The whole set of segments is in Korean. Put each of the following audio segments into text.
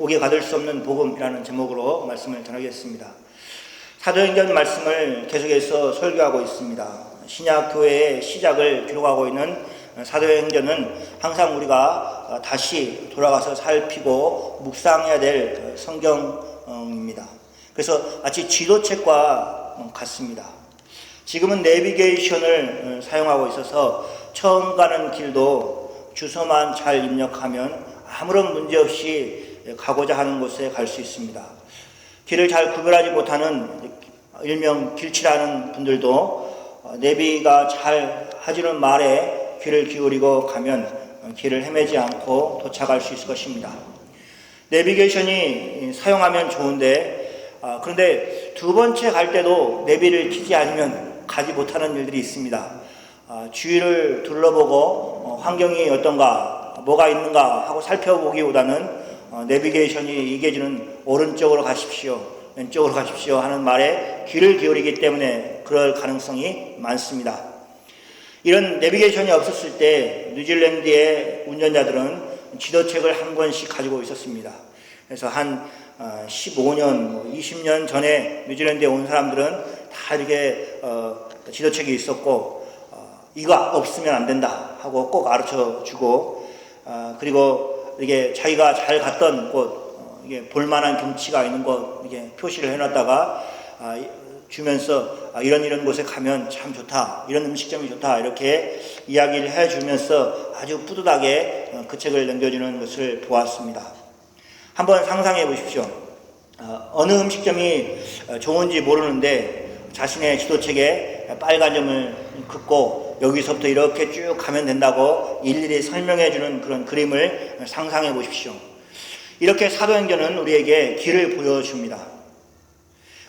목에 가둘 수 없는 복음이라는 제목으로 말씀을 전하겠습니다. 사도행전 말씀을 계속해서 설교하고 있습니다. 신약 교회의 시작을 기록하고 있는 사도행전은 항상 우리가 다시 돌아가서 살피고 묵상해야 될 성경입니다. 그래서 마치 지도책과 같습니다. 지금은 내비게이션을 사용하고 있어서 처음 가는 길도 주소만 잘 입력하면 아무런 문제 없이 가고자 하는 곳에 갈 수 있습니다. 길을 잘 구별하지 못하는 일명 길치라는 분들도 내비가 잘 하지는 말에 귀를 기울이고 가면 길을 헤매지 않고 도착할 수 있을 것입니다. 내비게이션이 사용하면 좋은데 그런데 두 번째 갈 때도 내비를 켜지 않으면 가지 못하는 일들이 있습니다. 주위를 둘러보고 환경이 어떤가 뭐가 있는가 하고 살펴보기보다는 내비게이션이 얘기해주는 오른쪽으로 가십시오 왼쪽으로 가십시오 하는 말에 귀를 기울이기 때문에 그럴 가능성이 많습니다. 이런 내비게이션이 없었을 때 뉴질랜드의 운전자들은 지도책을 한 권씩 가지고 있었습니다. 그래서 한 15년, 20년 전에 뉴질랜드에 온 사람들은 다 이렇게 지도책이 있었고 이거 없으면 안 된다 하고 꼭 가르쳐 주고 그리고 이게 자기가 잘 갔던 곳, 이게 볼만한 경치가 있는 곳 이게 표시를 해놨다가 주면서 이런 곳에 가면 참 좋다, 이런 음식점이 좋다 이렇게 이야기를 해주면서 아주 뿌듯하게 그 책을 넘겨주는 것을 보았습니다. 한번 상상해 보십시오. 어느 음식점이 좋은지 모르는데 자신의 지도책에 빨간 점을 긋고 여기서부터 이렇게 쭉 가면 된다고 일일이 설명해 주는 그런 그림을 상상해 보십시오. 이렇게 사도행전은 우리에게 길을 보여줍니다.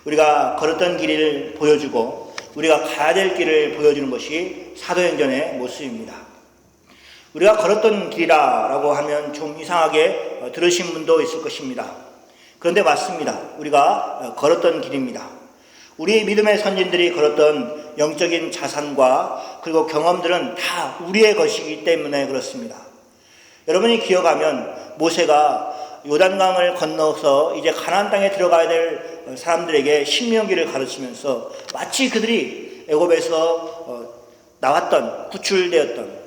우리가 걸었던 길을 보여주고 우리가 가야 될 길을 보여주는 것이 사도행전의 모습입니다. 우리가 걸었던 길이라고 하면 좀 이상하게 들으신 분도 있을 것입니다. 그런데 맞습니다. 우리가 걸었던 길입니다. 우리 믿음의 선진들이 걸었던 영적인 자산과 그리고 경험들은 다 우리의 것이기 때문에 그렇습니다. 여러분이 기억하면 모세가 요단강을 건너서 이제 가나안 땅에 들어가야 될 사람들에게 신명기를 가르치면서 마치 그들이 애굽에서 나왔던 구출되었던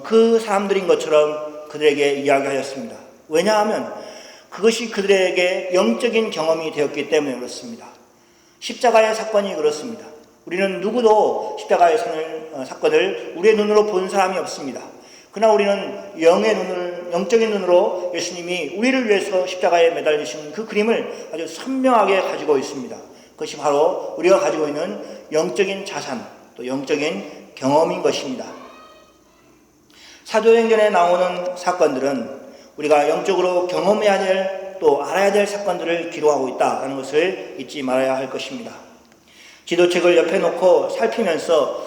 그 사람들인 것처럼 그들에게 이야기하였습니다. 왜냐하면 그것이 그들에게 영적인 경험이 되었기 때문에 그렇습니다. 십자가의 사건이 그렇습니다. 우리는 누구도 십자가의 사건을 우리의 눈으로 본 사람이 없습니다. 그러나 우리는 영적인 눈으로 예수님이 우리를 위해서 십자가에 매달리신 그 그림을 아주 선명하게 가지고 있습니다. 그것이 바로 우리가 가지고 있는 영적인 자산, 또 영적인 경험인 것입니다. 사도행전에 나오는 사건들은 우리가 영적으로 경험해야 될, 또 알아야 될 사건들을 기록하고 있다는 것을 잊지 말아야 할 것입니다. 지도책을 옆에 놓고 살피면서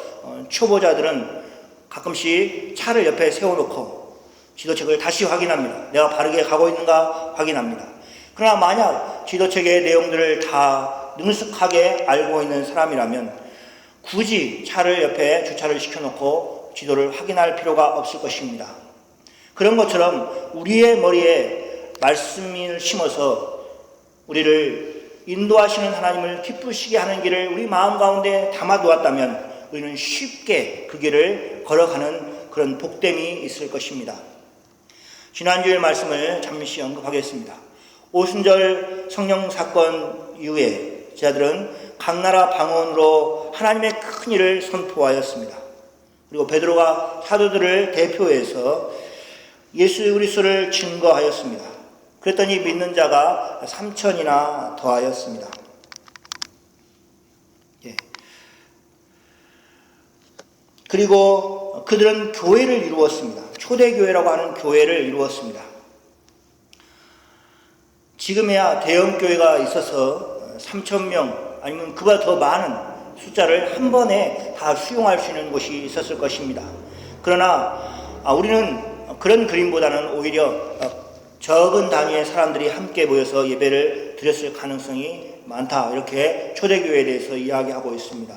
초보자들은 가끔씩 차를 옆에 세워놓고 지도책을 다시 확인합니다. 내가 바르게 가고 있는가 확인합니다. 그러나 만약 지도책의 내용들을 다 능숙하게 알고 있는 사람이라면 굳이 차를 옆에 주차를 시켜놓고 지도를 확인할 필요가 없을 것입니다. 그런 것처럼 우리의 머리에 말씀을 심어서 우리를 인도하시는 하나님을 기쁘시게 하는 길을 우리 마음 가운데 담아두었다면 우리는 쉽게 그 길을 걸어가는 그런 복됨이 있을 것입니다. 지난주의 말씀을 잠시 언급하겠습니다. 오순절 성령 사건 이후에 제자들은 각 나라 방언으로 하나님의 큰 일을 선포하였습니다. 그리고 베드로가 사도들을 대표해서 예수 그리스도를 증거하였습니다. 그랬더니 믿는 자가 3,000이나 더하였습니다. 그리고 그들은 교회를 이루었습니다. 초대교회라고 하는 교회를 이루었습니다. 지금에야 대형교회가 있어서 3,000명 아니면 그보다 더 많은 숫자를 한 번에 다 수용할 수 있는 곳이 있었을 것입니다. 그러나 우리는 그런 그림보다는 오히려 적은 단위의 사람들이 함께 모여서 예배를 드렸을 가능성이 많다, 이렇게 초대교회에 대해서 이야기하고 있습니다.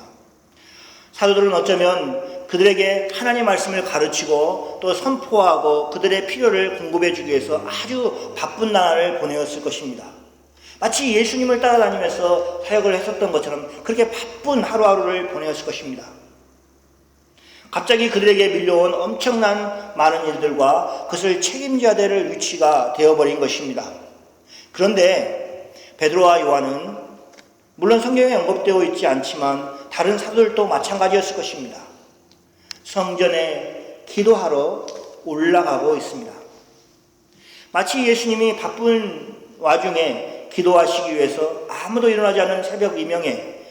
사도들은 어쩌면 그들에게 하나님의 말씀을 가르치고 또 선포하고 그들의 필요를 공급해 주기 위해서 아주 바쁜 나날을 보내었을 것입니다. 마치 예수님을 따라다니면서 사역을 했었던 것처럼 그렇게 바쁜 하루하루를 보내었을 것입니다. 갑자기 그들에게 밀려온 엄청난 많은 일들과 그것을 책임져야 될 위치가 되어버린 것입니다. 그런데 베드로와 요한은 물론 성경에 언급되어 있지 않지만 다른 사도들도 마찬가지였을 것입니다. 성전에 기도하러 올라가고 있습니다. 마치 예수님이 바쁜 와중에 기도하시기 위해서 아무도 일어나지 않은 새벽 이명에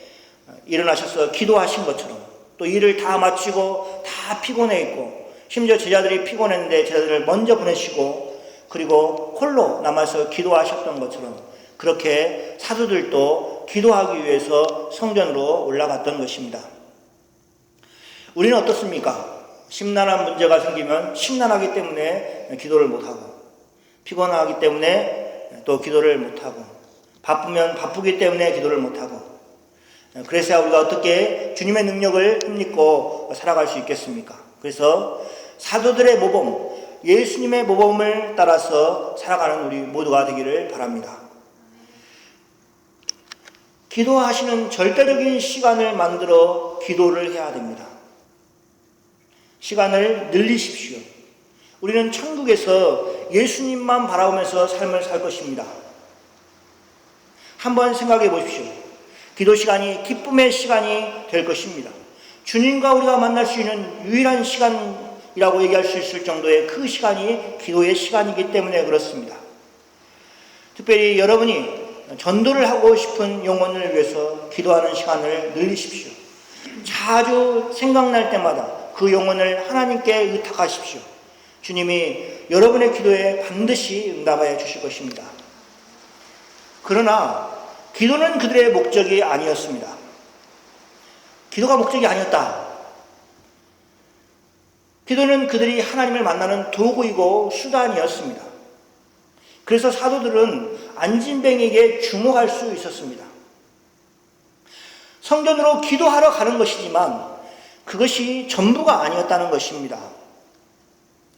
일어나셔서 기도하신 것처럼 또 일을 다 마치고 다 피곤해 있고 심지어 제자들이 피곤했는데 제자들을 먼저 보내시고 그리고 홀로 남아서 기도하셨던 것처럼 그렇게 사도들도 기도하기 위해서 성전으로 올라갔던 것입니다. 우리는 어떻습니까? 심란한 문제가 생기면 심란하기 때문에 기도를 못하고 피곤하기 때문에 또 기도를 못하고 바쁘면 바쁘기 때문에 기도를 못하고 그래서 우리가 어떻게 주님의 능력을 힘입고 살아갈 수 있겠습니까? 그래서 사도들의 모범, 예수님의 모범을 따라서 살아가는 우리 모두가 되기를 바랍니다. 기도하시는 절대적인 시간을 만들어 기도를 해야 됩니다. 시간을 늘리십시오. 우리는 천국에서 예수님만 바라보면서 삶을 살 것입니다. 한번 생각해 보십시오. 기도 시간이 기쁨의 시간이 될 것입니다. 주님과 우리가 만날 수 있는 유일한 시간이라고 얘기할 수 있을 정도의 그 시간이 기도의 시간이기 때문에 그렇습니다. 특별히 여러분이 전도를 하고 싶은 영혼을 위해서 기도하는 시간을 늘리십시오. 자주 생각날 때마다 그 영혼을 하나님께 의탁하십시오. 주님이 여러분의 기도에 반드시 응답하여 주실 것입니다. 그러나 기도는 그들의 목적이 아니었습니다. 기도가 목적이 아니었다. 기도는 그들이 하나님을 만나는 도구이고 수단이었습니다. 그래서 사도들은 안진뱅이에게 주목할 수 있었습니다. 성전으로 기도하러 가는 것이지만 그것이 전부가 아니었다는 것입니다.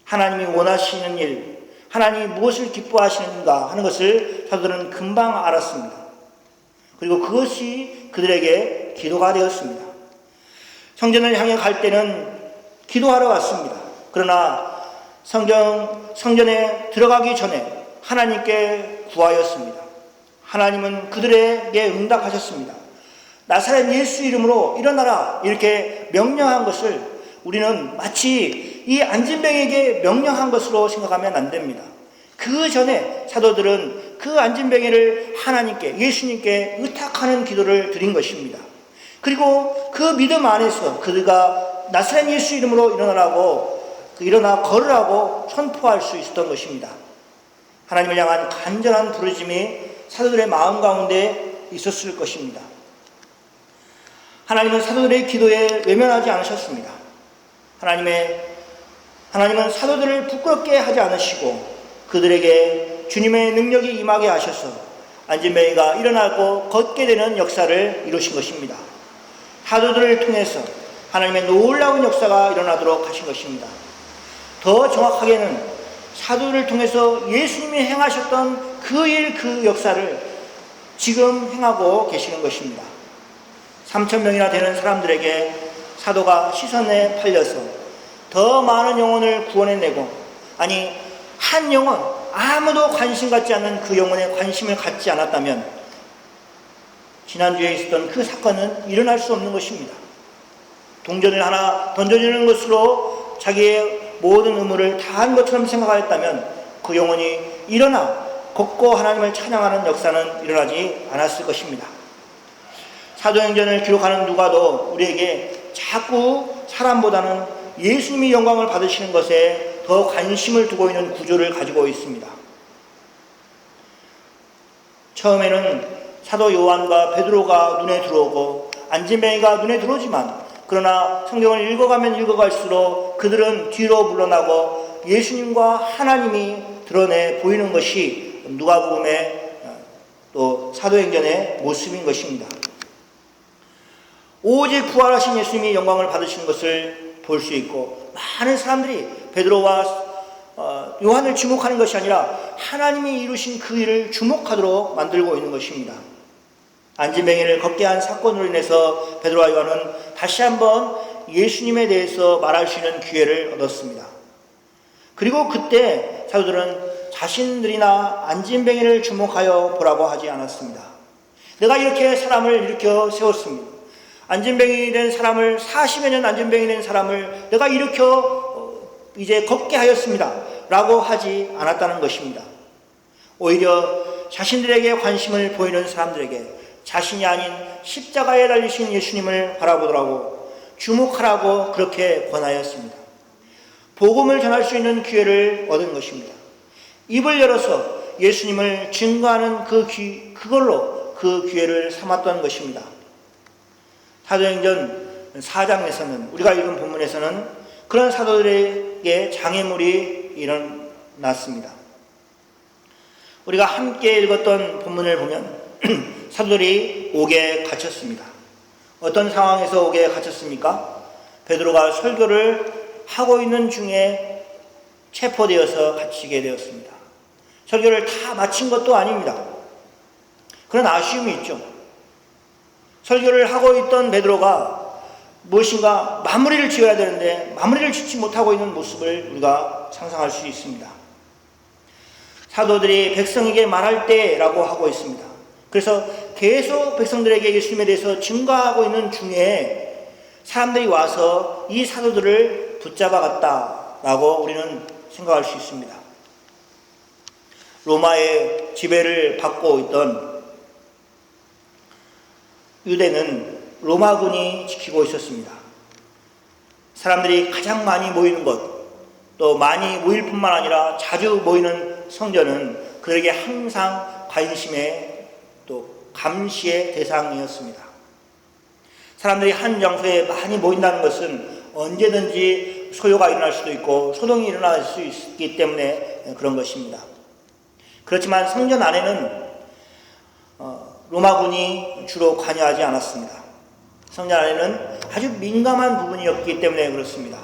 하나님이 원하시는 일, 하나님이 무엇을 기뻐하시는가 하는 것을 사도들은 금방 알았습니다. 그리고 그것이 그들에게 기도가 되었습니다. 성전을 향해 갈 때는 기도하러 갔습니다. 그러나 성전에 들어가기 전에 하나님께 구하였습니다. 하나님은 그들에게 응답하셨습니다. 나사렛 예수 이름으로 일어나라 이렇게 명령한 것을 우리는 마치 이 안진뱅이에게 명령한 것으로 생각하면 안 됩니다. 그 전에 사도들은 그 안진뱅이를 하나님께 예수님께 의탁하는 기도를 드린 것입니다. 그리고 그 믿음 안에서 그가 나사렛 예수 이름으로 일어나 걸으라고 선포할 수 있었던 것입니다. 하나님을 향한 간절한 부르심이 사도들의 마음 가운데 있었을 것입니다. 하나님은 사도들의 기도에 외면하지 않으셨습니다. 하나님은 사도들을 부끄럽게 하지 않으시고 그들에게 주님의 능력이 임하게 하셔서 안진뱅이가 일어나고 걷게 되는 역사를 이루신 것입니다. 사도들을 통해서 하나님의 놀라운 역사가 일어나도록 하신 것입니다. 더 정확하게는 사도를 통해서 예수님이 행하셨던 그 일, 그 역사를 지금 행하고 계시는 것입니다. 3,000명이나 되는 사람들에게 사도가 시선에 팔려서 더 많은 영혼을 구원해내고, 아니 한 영혼, 아무도 관심 갖지 않는 그 영혼에 관심을 갖지 않았다면 지난주에 있었던 그 사건은 일어날 수 없는 것입니다. 동전을 하나 던져주는 것으로 자기의 모든 의무를 다한 것처럼 생각하였다면 그 영혼이 일어나 걷고 하나님을 찬양하는 역사는 일어나지 않았을 것입니다. 사도행전을 기록하는 누가도 우리에게 자꾸 사람보다는 예수님이 영광을 받으시는 것에 더 관심을 두고 있는 구조를 가지고 있습니다. 처음에는 사도 요한과 베드로가 눈에 들어오고 안진뱅이가 눈에 들어오지만, 그러나 성경을 읽어가면 읽어갈수록 그들은 뒤로 물러나고 예수님과 하나님이 드러내 보이는 것이 누가복음의 또 사도행전의 모습인 것입니다. 오직 부활하신 예수님이 영광을 받으시는 것을 볼 수 있고, 많은 사람들이 베드로와 요한을 주목하는 것이 아니라 하나님이 이루신 그 일을 주목하도록 만들고 있는 것입니다. 안진뱅이를 걷게 한 사건으로 인해서 베드로와 요한은 다시 한번 예수님에 대해서 말할 수 있는 기회를 얻었습니다. 그리고 그때 사도들은 자신들이나 안진뱅이를 주목하여 보라고 하지 않았습니다. 내가 이렇게 사람을 일으켜 세웠습니다. 안진뱅이 된 사람을, 40여 년 안진뱅이 된 사람을 내가 일으켜 이제 걷게 하였습니다 라고 하지 않았다는 것입니다. 오히려 자신들에게 관심을 보이는 사람들에게 자신이 아닌 십자가에 달리신 예수님을 바라보더라고 주목하라고 그렇게 권하였습니다. 복음을 전할 수 있는 기회를 얻은 것입니다. 입을 열어서 예수님을 증거하는 그걸로 그 기회를 삼았던 것입니다. 사도행전 4장에서는, 우리가 읽은 본문에서는 그런 사도들에게 장애물이 일어났습니다. 우리가 함께 읽었던 본문을 보면 사도들이 옥에 갇혔습니다. 어떤 상황에서 옥에 갇혔습니까? 베드로가 설교를 하고 있는 중에 체포되어서 갇히게 되었습니다. 설교를 다 마친 것도 아닙니다. 그런 아쉬움이 있죠. 설교를 하고 있던 베드로가 무엇인가 마무리를 지어야 되는데 마무리를 짓지 못하고 있는 모습을 우리가 상상할 수 있습니다. 사도들이 백성에게 말할 때라고 하고 있습니다. 그래서 계속 백성들에게 예수님에 대해서 증거하고 있는 중에 사람들이 와서 이 사도들을 붙잡아 갔다라고 우리는 생각할 수 있습니다. 로마의 지배를 받고 있던 유대는 로마군이 지키고 있었습니다. 사람들이 가장 많이 모이는 곳, 또 많이 모일 뿐만 아니라 자주 모이는 성전은 그들에게 항상 관심의 또 감시의 대상이었습니다. 사람들이 한 장소에 많이 모인다는 것은 언제든지 소요가 일어날 수도 있고 소동이 일어날 수 있기 때문에 그런 것입니다. 그렇지만 성전 안에는 로마군이 주로 관여하지 않았습니다. 성전 안에는 아주 민감한 부분이었기 때문에 그렇습니다.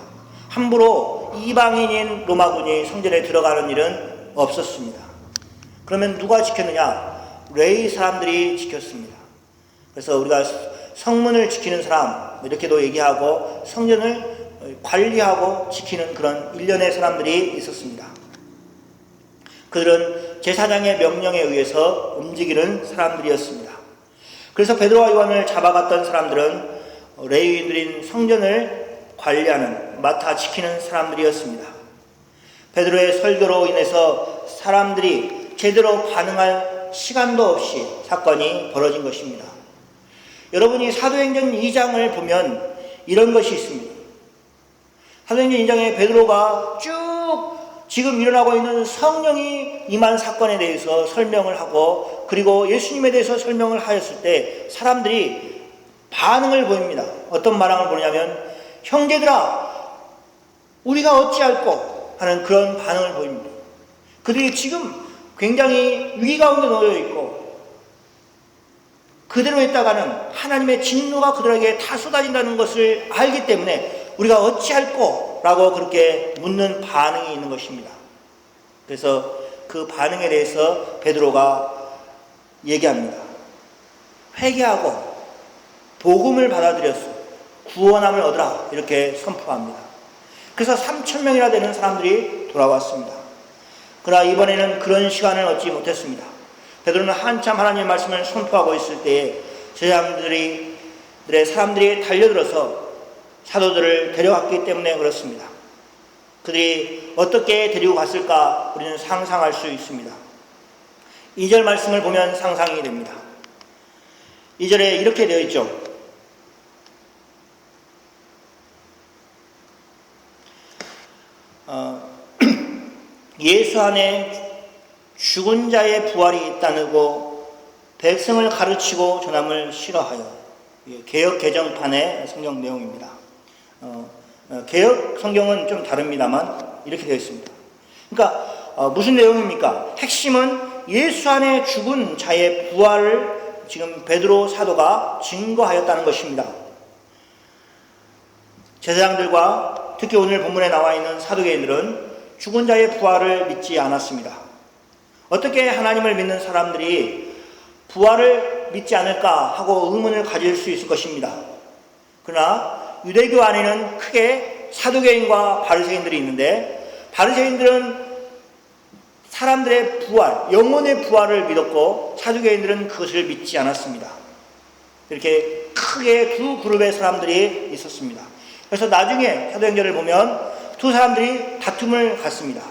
함부로 이방인인 로마군이 성전에 들어가는 일은 없었습니다. 그러면 누가 지켰느냐? 레위 사람들이 지켰습니다. 그래서 우리가 성문을 지키는 사람 이렇게도 얘기하고 성전을 관리하고 지키는 그런 일련의 사람들이 있었습니다. 그들은 제사장의 명령에 의해서 움직이는 사람들이었습니다. 그래서 베드로와 요한을 잡아갔던 사람들은 레위인들인 성전을 관리하는, 맡아 지키는 사람들이었습니다. 베드로의 설교로 인해서 사람들이 제대로 반응할 시간도 없이 사건이 벌어진 것입니다. 여러분이 사도행전 2장을 보면 이런 것이 있습니다. 사도행전 2장에 베드로가 쭉 지금 일어나고 있는 성령이 임한 사건에 대해서 설명을 하고 그리고 예수님에 대해서 설명을 하였을 때 사람들이 반응을 보입니다. 어떤 반응을 보냐면 형제들아 우리가 어찌할꼬 하는 그런 반응을 보입니다. 그들이 지금 굉장히 위기 가운데 놓여 있고 그대로 했다가는 하나님의 진노가 그들에게 다 쏟아진다는 것을 알기 때문에 우리가 어찌할꼬 라고 그렇게 묻는 반응이 있는 것입니다. 그래서 그 반응에 대해서 베드로가 얘기합니다. 회개하고 복음을 받아들였어. 구원함을 얻으라. 이렇게 선포합니다. 그래서 3,000명이나 되는 사람들이 돌아왔습니다. 그러나 이번에는 그런 시간을 얻지 못했습니다. 베드로는 한참 하나님의 말씀을 선포하고 있을 때에 사람들이 달려들어서 사도들을 데려갔기 때문에 그렇습니다. 그들이 어떻게 데리고 갔을까 우리는 상상할 수 있습니다. 2절 말씀을 보면 상상이 됩니다. 2절에 이렇게 되어 있죠. 예수 안에 죽은 자의 부활이 있다고 백성을 가르치고 전함을 싫어하여. 개역 개정판의 성경 내용입니다. 개역 성경은 좀 다릅니다만 이렇게 되어 있습니다. 그러니까 무슨 내용입니까? 핵심은 예수 안에 죽은 자의 부활을 지금 베드로 사도가 증거하였다는 것입니다. 제사장들과 특히 오늘 본문에 나와 있는 사두개인들은 죽은 자의 부활을 믿지 않았습니다. 어떻게 하나님을 믿는 사람들이 부활을 믿지 않을까 하고 의문을 가질 수 있을 것입니다. 그러나 유대교 안에는 크게 사두개인과 바리새인들이 있는데, 바리새인들은 사람들의 부활, 영혼의 부활을 믿었고 사두개인들은 그것을 믿지 않았습니다. 이렇게 크게 두 그룹의 사람들이 있었습니다. 그래서 나중에 사도행전을 보면 두 사람들이 다툼을 갖습니다.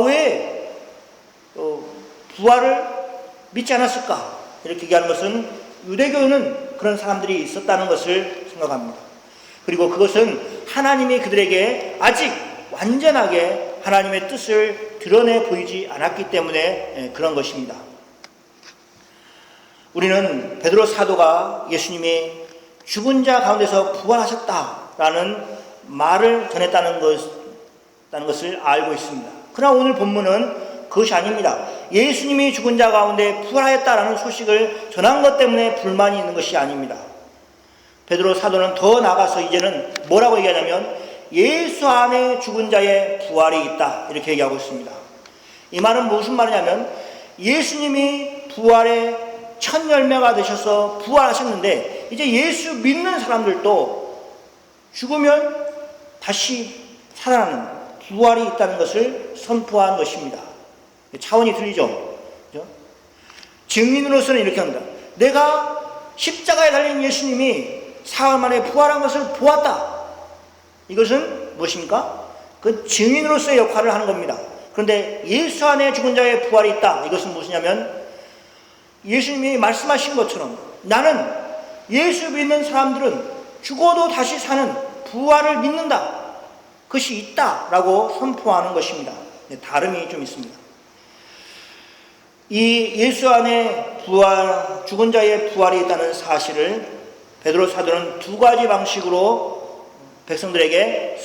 왜 부활을 믿지 않았을까? 이렇게 얘기하는 것은 유대교는 그런 사람들이 있었다는 것을 생각합니다. 그리고 그것은 하나님이 그들에게 아직 완전하게 하나님의 뜻을 드러내 보이지 않았기 때문에 그런 것입니다. 우리는 베드로 사도가 예수님이 죽은 자 가운데서 부활하셨다라는 말을 전했다는 것을 알고 있습니다. 그러나 오늘 본문은 그것이 아닙니다. 예수님이 죽은 자 가운데 부활하였다라는 소식을 전한 것 때문에 불만이 있는 것이 아닙니다. 베드로 사도는 더 나아가서 이제는 뭐라고 얘기하냐면 예수 안에 죽은 자의 부활이 있다, 이렇게 얘기하고 있습니다. 이 말은 무슨 말이냐면 예수님이 부활의 첫 열매가 되셔서 부활하셨는데 이제 예수 믿는 사람들도 죽으면 다시 살아나는 부활이 있다는 것을 선포한 것입니다. 차원이 틀리죠? 그렇죠? 증인으로서는 이렇게 합니다. 내가 십자가에 달린 예수님이 사흘 만에 부활한 것을 보았다. 이것은 무엇입니까? 그 증인으로서의 역할을 하는 겁니다. 그런데 예수 안에 죽은 자의 부활이 있다. 이것은 무엇이냐면 예수님이 말씀하신 것처럼 나는 예수 믿는 사람들은 죽어도 다시 사는 부활을 믿는다. 그것이 있다라고 선포하는 것입니다. 다름이 좀 있습니다. 이 예수 안에 죽은 자의 부활이 있다는 사실을 베드로 사도는 두 가지 방식으로 백성들에게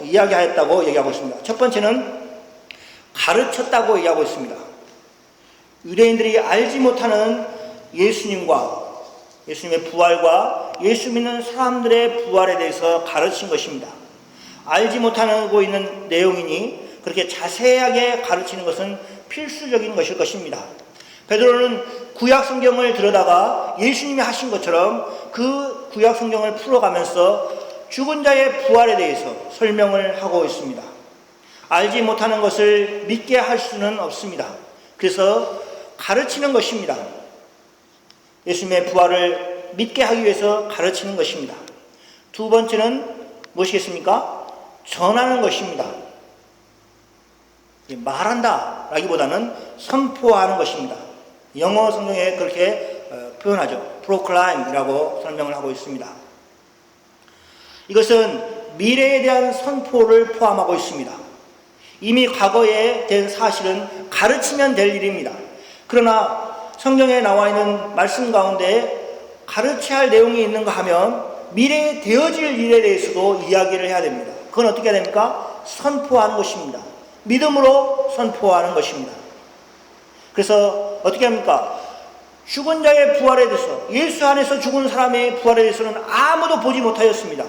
이야기하였다고 얘기하고 있습니다. 첫 번째는 가르쳤다고 얘기하고 있습니다. 유대인들이 알지 못하는 예수님과 예수님의 부활과 예수 믿는 사람들의 부활에 대해서 가르친 것입니다. 알지 못하고 있는 내용이니 그렇게 자세하게 가르치는 것은 필수적인 것일 것입니다. 베드로는 구약 성경을 들여다가 예수님이 하신 것처럼 그 구약 성경을 풀어가면서 죽은 자의 부활에 대해서 설명을 하고 있습니다. 알지 못하는 것을 믿게 할 수는 없습니다. 그래서 가르치는 것입니다. 예수님의 부활을 믿게 하기 위해서 가르치는 것입니다. 두 번째는 무엇이겠습니까? 전하는 것입니다. 말한다 라기보다는 선포하는 것입니다. 영어 성경에 그렇게 표현하죠. proclaim이라고 설명을 하고 있습니다. 이것은 미래에 대한 선포를 포함하고 있습니다. 이미 과거에 된 사실은 가르치면 될 일입니다. 그러나 성경에 나와 있는 말씀 가운데 가르쳐야 할 내용이 있는가 하면 미래에 되어질 일에 대해서도 이야기를 해야 됩니다. 그건 어떻게 해야 됩니까? 선포하는 것입니다. 믿음으로 선포하는 것입니다. 그래서 어떻게 합니까? 죽은 자의 부활에 대해서, 예수 안에서 죽은 사람의 부활에 대해서는 아무도 보지 못하였습니다.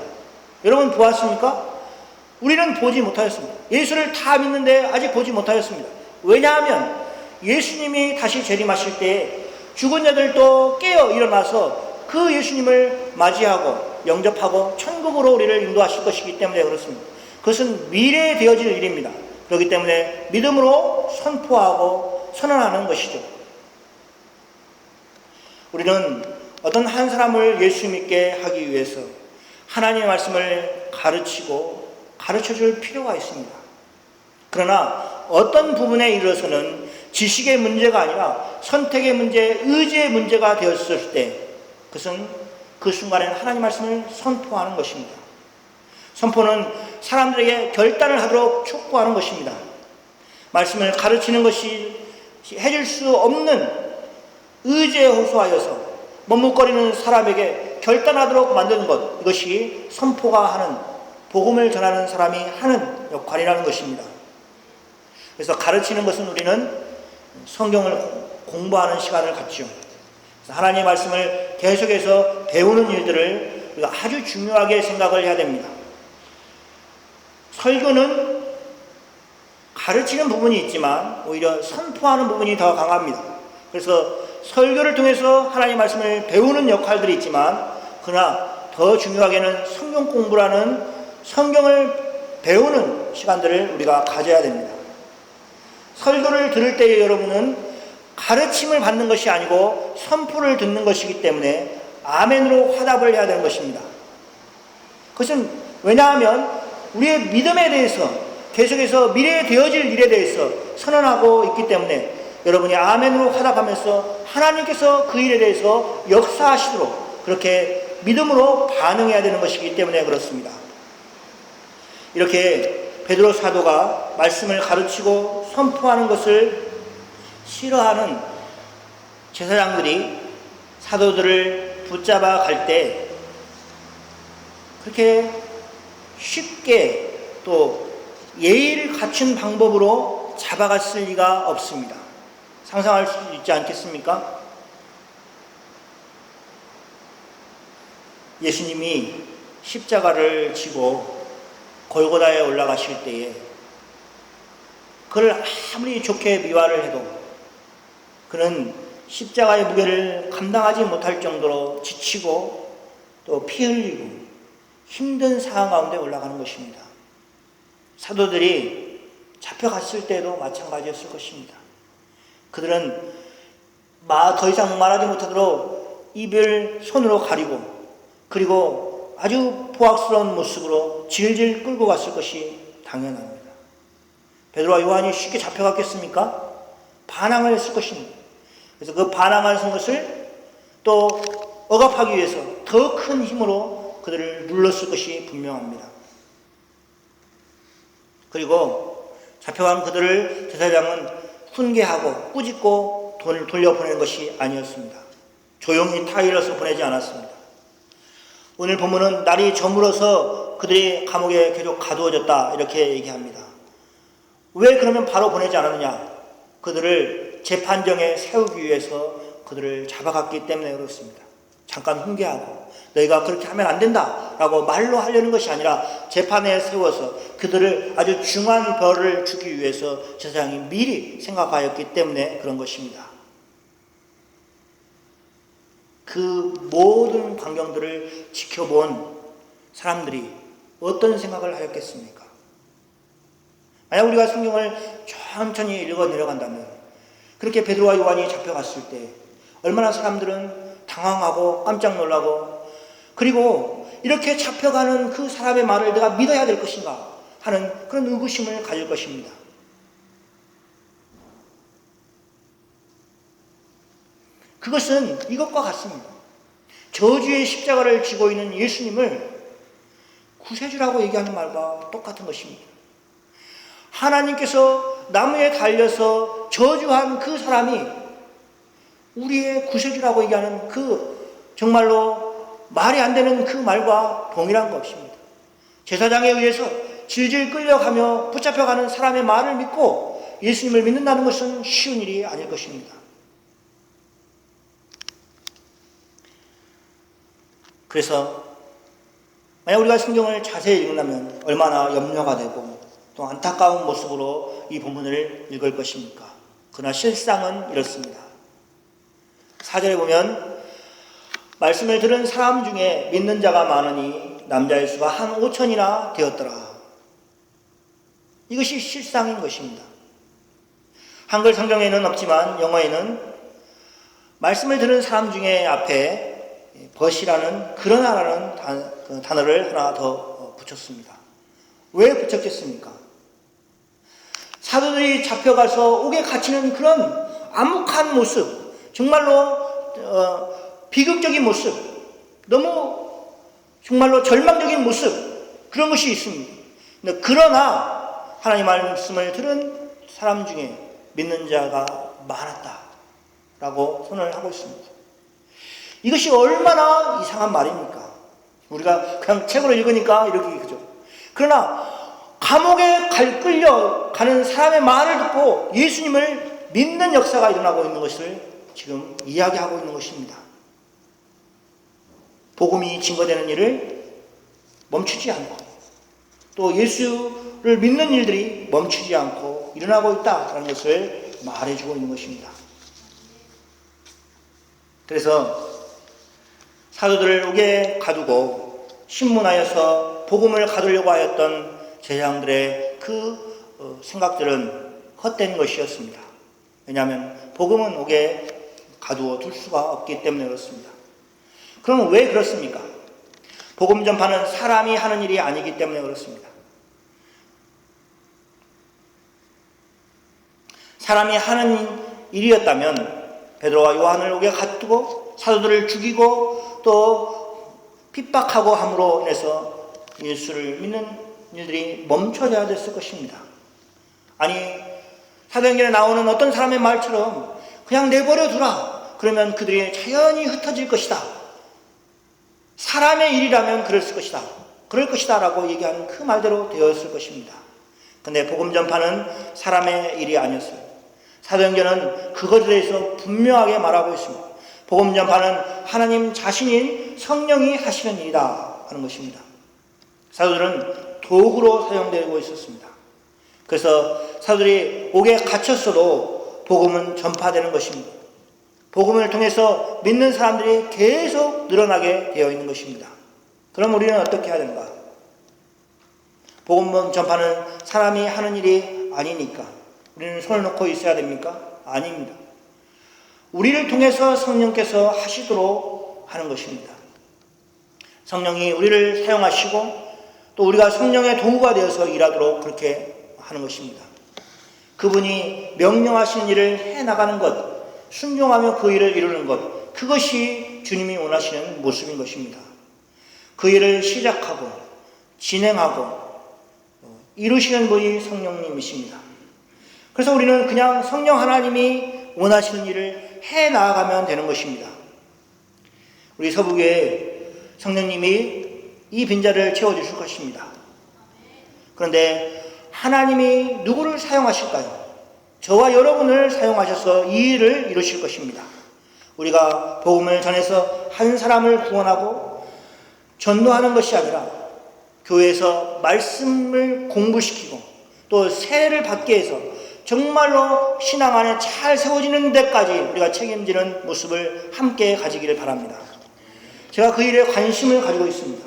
여러분 보았습니까? 우리는 보지 못하였습니다. 예수를 다 믿는데 아직 보지 못하였습니다. 왜냐하면 예수님이 다시 재림하실 때 죽은 자들도 깨어 일어나서 그 예수님을 맞이하고 영접하고 천국으로 우리를 인도하실 것이기 때문에 그렇습니다. 그것은 미래에 되어질 일입니다. 그렇기 때문에 믿음으로 선포하고 선언하는 것이죠. 우리는 어떤 한 사람을 예수 믿게 하기 위해서 하나님의 말씀을 가르치고 가르쳐줄 필요가 있습니다. 그러나 어떤 부분에 이르러서는 지식의 문제가 아니라 선택의 문제, 의지의 문제가 되었을 때 그것은 그 순간에는 하나님 말씀을 선포하는 것입니다. 선포는 사람들에게 결단을 하도록 촉구하는 것입니다. 말씀을 가르치는 것이 해줄 수 없는 의지에 호소하여서 머뭇거리는 사람에게 결단하도록 만드는 것, 이것이 선포가 하는, 복음을 전하는 사람이 하는 역할이라는 것입니다. 그래서 가르치는 것은 우리는 성경을 공부하는 시간을 갖죠. 하나님의 말씀을 계속해서 배우는 일들을 우리가 아주 중요하게 생각을 해야 됩니다. 설교는 가르치는 부분이 있지만 오히려 선포하는 부분이 더 강합니다. 그래서 설교를 통해서 하나님의 말씀을 배우는 역할들이 있지만, 그러나 더 중요하게는 성경 공부라는 성경을 배우는 시간들을 우리가 가져야 됩니다. 설교를 들을 때에 여러분은 가르침을 받는 것이 아니고 선포를 듣는 것이기 때문에 아멘으로 화답을 해야 되는 것입니다. 그것은 왜냐하면 우리의 믿음에 대해서 계속해서 미래에 되어질 일에 대해서 선언하고 있기 때문에 여러분이 아멘으로 화답하면서 하나님께서 그 일에 대해서 역사하시도록 그렇게 믿음으로 반응해야 되는 것이기 때문에 그렇습니다. 이렇게 베드로 사도가 말씀을 가르치고 선포하는 것을 싫어하는 제사장들이 사도들을 붙잡아 갈 때 그렇게 쉽게 또 예의를 갖춘 방법으로 잡아갔을 리가 없습니다. 상상할 수 있지 않겠습니까? 예수님이 십자가를 지고 골고다에 올라가실 때에 그를 아무리 좋게 미화를 해도 그는 십자가의 무게를 감당하지 못할 정도로 지치고 또 피 흘리고 힘든 상황 가운데 올라가는 것입니다. 사도들이 잡혀갔을 때도 마찬가지였을 것입니다. 그들은 더 이상 말하지 못하도록 입을 손으로 가리고 그리고 아주 포악스러운 모습으로 질질 끌고 갔을 것이 당연합니다. 베드로와 요한이 쉽게 잡혀갔겠습니까? 반항을 했을 것입니다. 그래서 그 반항하는 것을 또 억압하기 위해서 더 큰 힘으로 그들을 눌렀을 것이 분명합니다. 그리고 잡혀간 그들을 제사장은 훈계하고 꾸짖고 돈을 돌려보내는 것이 아니었습니다. 조용히 타일러서 보내지 않았습니다. 오늘 본문은 날이 저물어서 그들이 감옥에 계속 가두어졌다 이렇게 얘기합니다. 왜 그러면 바로 보내지 않았느냐? 그들을 재판정에 세우기 위해서 그들을 잡아갔기 때문에 그렇습니다. 잠깐 훈계하고 너희가 그렇게 하면 안 된다 라고 말로 하려는 것이 아니라 재판에 세워서 그들을 아주 중한 벌을 주기 위해서 제사장이 미리 생각하였기 때문에 그런 것입니다. 그 모든 광경들을 지켜본 사람들이 어떤 생각을 하였겠습니까? 만약 우리가 성경을 천천히 읽어 내려간다면 그렇게 베드로와 요한이 잡혀갔을 때 얼마나 사람들은 당황하고 깜짝 놀라고 그리고 이렇게 잡혀가는 그 사람의 말을 내가 믿어야 될 것인가 하는 그런 의구심을 가질 것입니다. 그것은 이것과 같습니다. 저주의 십자가를 지고 있는 예수님을 구세주라고 얘기하는 말과 똑같은 것입니다. 하나님께서 나무에 달려서 저주한 그 사람이 우리의 구세주라고 얘기하는 그 정말로 말이 안 되는 그 말과 동일한 것입니다. 제사장에 의해서 질질 끌려가며 붙잡혀가는 사람의 말을 믿고 예수님을 믿는다는 것은 쉬운 일이 아닐 것입니다. 그래서 만약 우리가 성경을 자세히 읽는다면 얼마나 염려가 되고 또 안타까운 모습으로 이 본문을 읽을 것입니까? 그러나 실상은 이렇습니다. 4절에 보면 말씀을 들은 사람 중에 믿는 자가 많으니 남자의 수가 한 5천이나 되었더라. 이것이 실상인 것입니다. 한글 성경에는 없지만 영어에는 말씀을 들은 사람 중에 앞에 벗이라는 그러나라는 단어를 하나 더 붙였습니다. 왜 붙였겠습니까? 사도들이 잡혀가서 옥에 갇히는 그런 암묵한 모습, 정말로 비극적인 모습, 너무 정말로 절망적인 모습, 그런 것이 있습니다. 그러나 하나님 말씀을 들은 사람 중에 믿는 자가 많았다라고 선언을 하고 있습니다. 이것이 얼마나 이상한 말입니까? 우리가 그냥 책으로 읽으니까 이렇게 그죠. 그러나 감옥에 끌려가는 사람의 말을 듣고 예수님을 믿는 역사가 일어나고 있는 것을 지금 이야기하고 있는 것입니다. 복음이 증거되는 일을 멈추지 않고 또 예수를 믿는 일들이 멈추지 않고 일어나고 있다는 것을 말해주고 있는 것입니다. 그래서 사도들을 옥에 가두고 신문하여서 복음을 가두려고 하였던 제사장들의 그 생각들은 헛된 것이었습니다. 왜냐하면 복음은 옥에 가두어 둘 수가 없기 때문에 그렇습니다. 그럼 왜 그렇습니까? 복음 전파는 사람이 하는 일이 아니기 때문에 그렇습니다. 사람이 하는 일이었다면 베드로와 요한을 옥에 가두고 사도들을 죽이고 또 핍박하고 함으로 인해서 예수를 믿는 일들이 멈춰져야 됐을 것입니다. 아니 사도행전에 나오는 어떤 사람의 말처럼 그냥 내버려 두라. 그러면 그들이 자연히 흩어질 것이다. 사람의 일이라면 그랬을 것이다. 그럴 것이다 라고 얘기하는 그 말대로 되었을 것입니다. 그런데 복음 전파는 사람의 일이 아니었어요. 사도행전은 그것에 대해서 분명하게 말하고 있습니다. 복음 전파는 하나님 자신인 성령이 하시는 일이다 하는 것입니다. 사도들은 도구로 사용되고 있었습니다. 그래서 사도들이 옥에 갇혔어도 복음은 전파되는 것입니다. 복음을 통해서 믿는 사람들이 계속 늘어나게 되어 있는 것입니다. 그럼 우리는 어떻게 해야 되는가? 복음 전파는 사람이 하는 일이 아니니까 우리는 손을 놓고 있어야 됩니까? 아닙니다. 우리를 통해서 성령께서 하시도록 하는 것입니다. 성령이 우리를 사용하시고 또 우리가 성령의 도구가 되어서 일하도록 그렇게 하는 것입니다. 그분이 명령하신 일을 해나가는 것, 순종하며 그 일을 이루는 것, 그것이 주님이 원하시는 모습인 것입니다. 그 일을 시작하고 진행하고 이루시는 분이 성령님이십니다. 그래서 우리는 그냥 성령 하나님이 원하시는 일을 해나가면 되는 것입니다. 우리 서부교회 성령님이 이 빈자를 채워주실 것입니다. 그런데 하나님이 누구를 사용하실까요? 저와 여러분을 사용하셔서 이 일을 이루실 것입니다. 우리가 복음을 전해서 한 사람을 구원하고 전도하는 것이 아니라 교회에서 말씀을 공부시키고 또 세례를 받게 해서 정말로 신앙 안에 잘 세워지는 데까지 우리가 책임지는 모습을 함께 가지기를 바랍니다. 제가 그 일에 관심을 가지고 있습니다.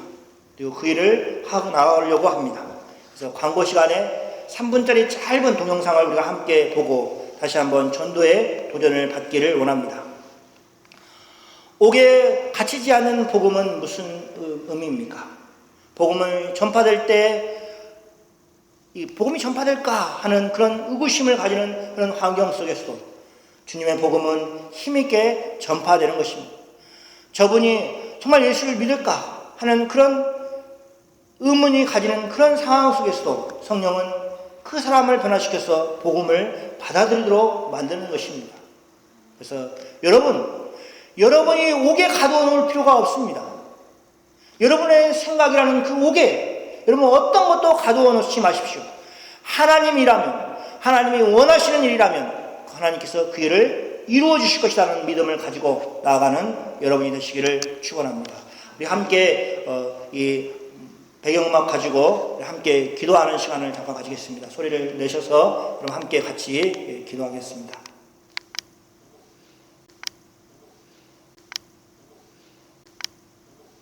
그리고 그 일을 하고 나가려고 합니다. 그래서 광고 시간에 3분짜리 짧은 동영상을 우리가 함께 보고 다시 한번 전도의 도전을 받기를 원합니다. 옥에 갇히지 않는 복음은 무슨 의미입니까? 복음을 전파될 때 이 복음이 전파될까 하는 그런 의구심을 가지는 그런 환경 속에서도 주님의 복음은 힘있게 전파되는 것입니다. 저분이 정말 예수를 믿을까 하는 그런 의문이 가지는 그런 상황 속에서도 성령은 그 사람을 변화시켜서 복음을 받아들이도록 만드는 것입니다. 그래서 여러분이 옥에 가두어 놓을 필요가 없습니다. 여러분의 생각이라는 그 옥에 여러분 어떤 것도 가두어 놓지 마십시오. 하나님이라면, 하나님이 원하시는 일이라면 하나님께서 그 일을 이루어 주실 것이라는 믿음을 가지고 나아가는 여러분이 되시기를 축원합니다. 우리 함께 이 배경음악 가지고 함께 기도하는 시간을 잠깐 가지겠습니다. 소리를 내셔서 그럼 함께 같이 기도하겠습니다.